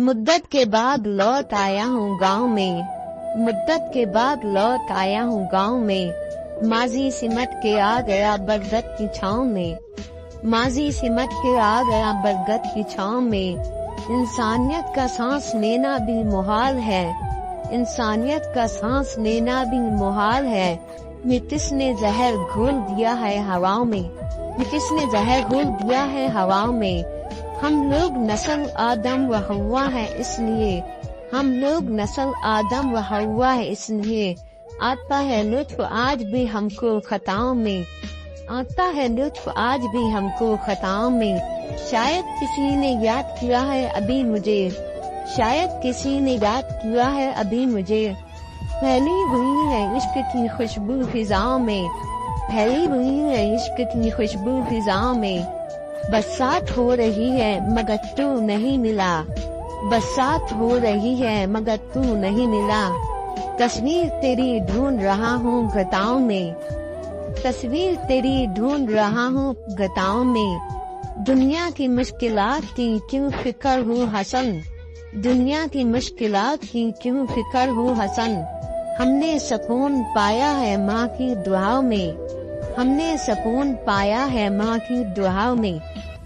मुद्दत के बाद लौट आया हूँ गाँव में, मुद्दत के बाद लौट आया हूँ गाँव में। माजी सिमट के आ गया बरगद की छाँव में, माजी सिमट के आ गया बरगद की छाँव में। इंसानियत का सांस लेना भी मुहाल है, इंसानियत का सांस लेना भी मुहाल है। ये किसने जहर घोल दिया है हवाओं में, ये किसने जहर घोल दिया है हवाओं में। हम लोग नस्ल आदम व हव्वा है इसलिए, हम लोग नस्ल आदम व हव्वा है इसलिए। आता है लुत्फ आज भी हमको खताओं में, आता है लुत्फ आज भी हमको खताओं में। शायद किसी ने याद किया है अभी मुझे, शायद किसी ने याद किया है अभी मुझे। फैली हुई है इश्क की खुशबू फिजाओं में, फैली हुई है इश्क की खुशबू फिजाओं में। बरसात हो रही है मगर तू नहीं मिला, बरसात हो रही है मगर तू नहीं मिला। तस्वीर तेरी ढूंढ रहा हूँ गताओं में, तस्वीर तेरी ढूंढ रहा हूँ गताओं में। दुनिया की मुश्किलात की क्यों फिक्र हूँ हसन, दुनिया की मुश्किलात की क्यों फिक्र हूँ हसन। हमने सुकून पाया है माँ की दुआओं में, हमने सुकून पाया है माँ की दुआओं में।